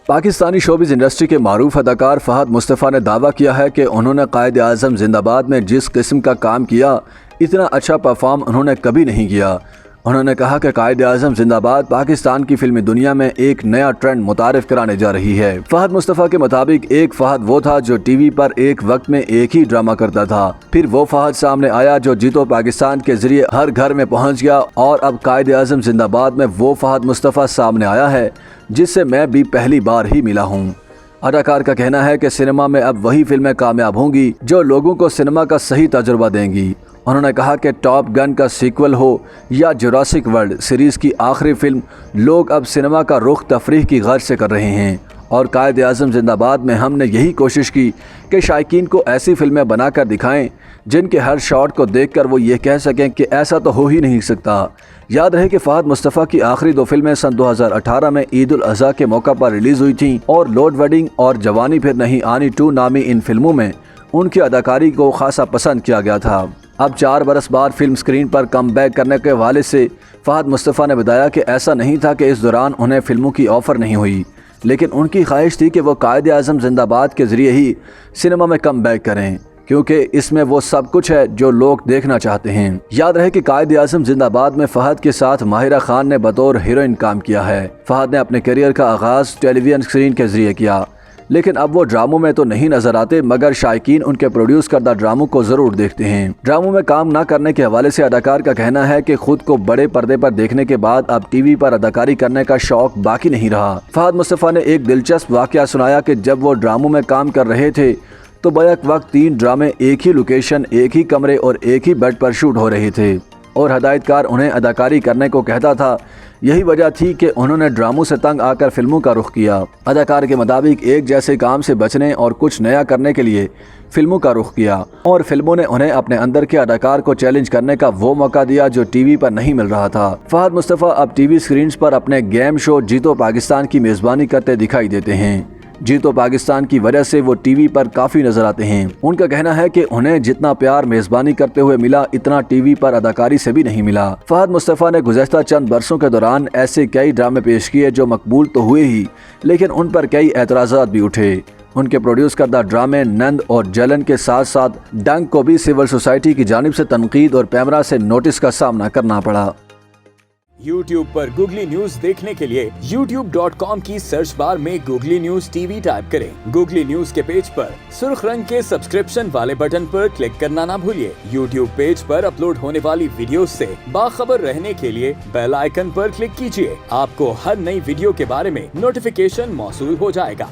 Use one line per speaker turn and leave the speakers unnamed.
Pakistani showbiz industry के मारूफ अदाकार फ़हद मुस्तफ़ा ने दावा किया है कि उन्होंने कायद आज़म जिंदाबाद में जिस किस्म का काम किया, इतना अच्छा परफॉर्म उन्होंने कभी नहीं किया। उन्होंने कहा कि कायद आज़म जिंदाबाद पाकिस्तान की फिल्मी दुनिया में एक नया ट्रेंड मुतारिफ कराने जा रही है। फ़हद मुस्तफ़ा के मुताबिक एक फ़हद वो था जो टीवी पर एक वक्त में एक ही ड्रामा करता था, फिर वो फ़हद सामने आया जो जीतो पाकिस्तान के जरिए हर घर में पहुंच गया, और अब कायद आज़म जिंदाबाद में वो फ़हद मुस्तफ़ा सामने आया है जिससे मैं भी पहली बार ही मिला हूँ। अदाकार का कहना है कि सिनेमा में अब वही फिल्में कामयाब होंगी जो लोगों को सिनेमा का सही तजुर्बा देंगी। उन्होंने कहा कि टॉप गन का सीक्वल हो या जुरासिक वर्ल्ड सीरीज़ की आखिरी फिल्म, लोग अब सिनेमा का रुख तफरीह की गर्ज से कर रहे हैं, और कायद आज़म जिंदाबाद में हमने यही कोशिश की कि शायकीन को ऐसी फिल्में बनाकर दिखाएं जिनके हर शॉट को देखकर वो ये कह सकें कि ऐसा तो हो ही नहीं सकता। याद रहे कि फ़हद मुस्तफ़ा की आखिरी दो फिल्में सन 2018 में ईद उल अज़हा के मौका पर रिलीज़ हुई थीं, और लोड वेडिंग और जवानी फिर नहीं आनी 2 नामी इन फिल्मों में उनकी अदाकारी को खासा पसंद किया गया था। अब 4 बरस बाद फिल्म स्क्रीन पर कम बैक करने के हवाले से फ़हद मुस्तफ़ा ने बताया कि ऐसा नहीं था कि इस दौरान उन्हें फिल्मों की ऑफ़र नहीं हुई, लेकिन उनकी ख्वाहिश थी कि वो कायद आज़म जिंदाबाद के ज़रिए ही सिनेमा में कम बैक करें, क्योंकि इसमें वो सब कुछ है जो लोग देखना चाहते हैं। याद रहे कि कायद आज़म जिंदाबाद में फ़हद के साथ माहिरा खान ने बतौर हीरोइन काम किया है। फ़हद ने अपने करियर का आगाज़ टेलीविज़न स्क्रीन के ज़रिए किया, लेकिन अब वो ड्रामों में तो नहीं नजर आते, मगर शायकीन उनके प्रोड्यूस करदा ड्रामों को जरूर देखते हैं। ड्रामों में काम ना करने के हवाले से अदाकार का कहना है कि खुद को बड़े पर्दे पर देखने के बाद अब टीवी पर अदाकारी करने का शौक बाकी नहीं रहा। फ़हद मुस्तफ़ा ने एक दिलचस्प वाकया सुनाया कि जब वो ड्रामों में काम कर रहे थे तो बैक वक्त 3 ड्रामे एक ही लोकेशन, एक ही कमरे और एक ही बेड पर शूट हो रहे थे, और हदायतकार उन्हें अदाकारी करने को कहता था। यही वजह थी कि उन्होंने ड्रामों से तंग आकर फिल्मों का रुख किया। अदाकार के मुताबिक एक जैसे काम से बचने और कुछ नया करने के लिए फिल्मों का रुख किया, और फिल्मों ने उन्हें अपने अंदर के अदाकार को चैलेंज करने का वो मौका दिया जो टीवी पर नहीं मिल रहा था। फ़हद मुस्तफ़ा अब टीवी स्क्रीन पर अपने गेम शो जीतो पाकिस्तान की मेज़बानी करते दिखाई देते हैं। जीतो पाकिस्तान की वजह से वो टीवी पर काफ़ी नजर आते हैं। उनका कहना है कि उन्हें जितना प्यार मेज़बानी करते हुए मिला, इतना टीवी पर अदाकारी से भी नहीं मिला। फ़हद मुस्तफ़ा ने गुज़श्ता चंद बरसों के दौरान ऐसे कई ड्रामे पेश किए जो मकबूल तो हुए ही, लेकिन उन पर कई एतराज़ात भी उठे। उनके प्रोड्यूस करदा ड्रामे नंद और जलन के साथ साथ डंक को भी सिविल सोसाइटी की जानिब से तनकीद और पैमरा से नोटिस का सामना करना पड़ा।
YouTube पर गूगली न्यूज देखने के लिए youtube.com की सर्च बार में गूगली न्यूज टीवी टाइप करें। गूगली न्यूज के पेज पर सुर्ख रंग के सब्सक्रिप्शन वाले बटन पर क्लिक करना ना भूलिए। YouTube पेज पर अपलोड होने वाली वीडियोस से बाखबर रहने के लिए बेल आइकन पर क्लिक कीजिए। आपको हर नई वीडियो के बारे में नोटिफिकेशन मौसूल हो जाएगा।